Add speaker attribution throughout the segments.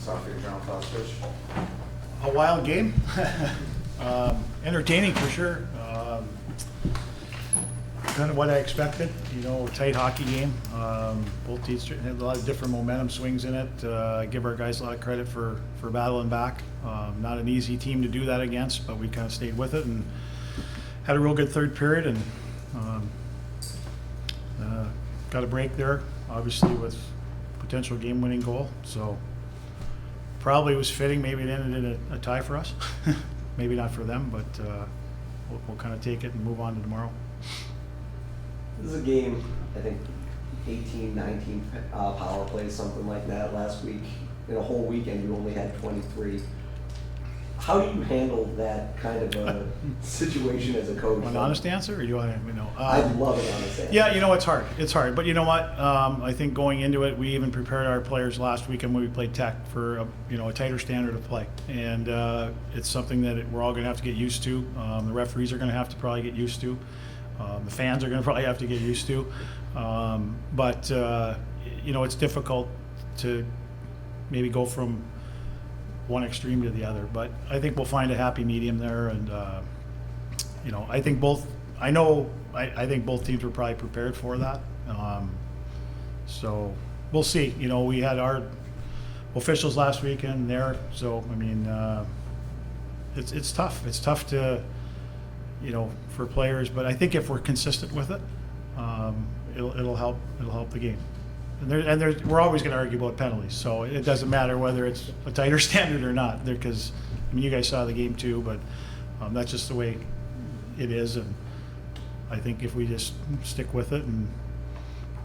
Speaker 1: Southgate general thoughts, Rich?
Speaker 2: A wild game. Entertaining for sure. Kind of what I expected, a tight hockey game. Both teams had a lot of different momentum swings in it. Give our guys a lot of credit for battling back. Not an easy team to do that against, but we kind of stayed with it and had a real good third period and got a break there, obviously with potential game-winning goal. So probably was fitting. Maybe it ended in a tie for us. Maybe not for them, but we'll kind of take it and move on to tomorrow.
Speaker 3: This is a game, I think, 18, 19 power plays, something like that last week. In a whole weekend, you only had 23. How do you handle that kind of a situation as a coach?
Speaker 2: An honest answer, or do you want to know?
Speaker 3: I'd love an honest answer.
Speaker 2: Yeah, it's hard. It's hard. But you know what? I think going into it, we even prepared our players last weekend when we played Tech for a tighter standard of play. And it's something that we're all going to have to get used to. The referees are going to have to probably get used to. The fans are going to probably have to get used to. But it's difficult to maybe go from one extreme to the other. But I think we'll find a happy medium there. And, I think I think both teams were probably prepared for that. So we'll see. We had our officials last weekend there. So, it's tough. It's tough to, for players, but I think if we're consistent with it, it'll help the game. And we're always going to argue about penalties, so it doesn't matter whether it's a tighter standard or not. Because you guys saw the game too, but that's just the way it is. And I think if we just stick with it and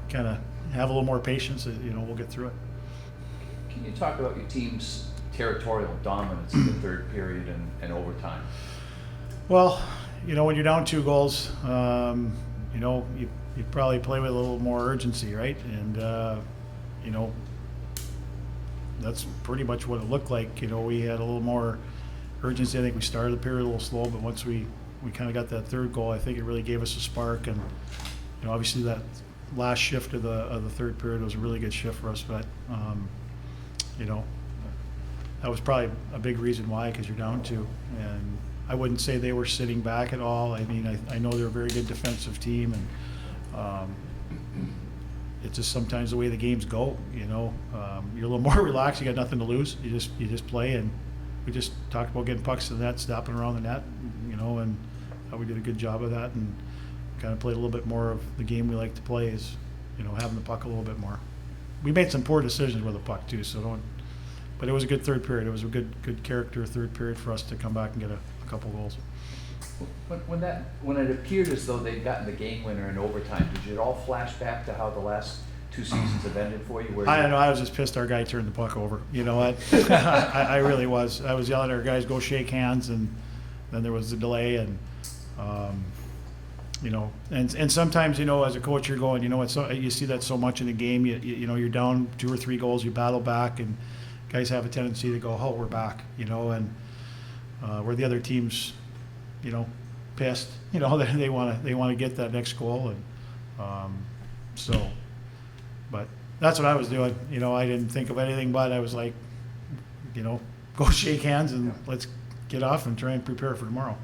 Speaker 2: kind of have a little more patience, we'll get through it.
Speaker 4: Can you talk about your team's territorial dominance in the third period and overtime?
Speaker 2: Well, when you're down 2 goals, you probably play with a little more urgency, right? And, that's pretty much what it looked like. We had a little more urgency. I think we started the period a little slow, but once we kind of got that third goal, I think it really gave us a spark. And, obviously that last shift of the third period was a really good shift for us. But, that was probably a big reason why, because you're down 2. And I wouldn't say they were sitting back at all. I know they're a very good defensive team, and it's just sometimes the way the games go. You're a little more relaxed. You got nothing to lose. You just play, and we just talked about getting pucks to the net, stopping around the net, and thought we did a good job of that, and kind of played a little bit more of the game we like to play is, having the puck a little bit more. We made some poor decisions with the puck too, but it was a good third period. It was a good character third period for us to come back and get a couple goals.
Speaker 4: When it appeared as though they'd gotten the game winner in overtime, did it all flash back to how the last 2 seasons have ended for you?
Speaker 2: I don't know. I was just pissed our guy turned the puck over. You know what? I really was. I was yelling at our guys, go shake hands, and then there was the delay, and and sometimes as a coach you're going, you see that so much in the game. You're down 2 or 3 goals, you battle back, and guys have a tendency to go, oh, we're back, and where the other team's pissed, they want to get that next goal, and but that's what I was doing. I didn't think of anything, but I was like, go shake hands and let's get off and try and prepare for tomorrow.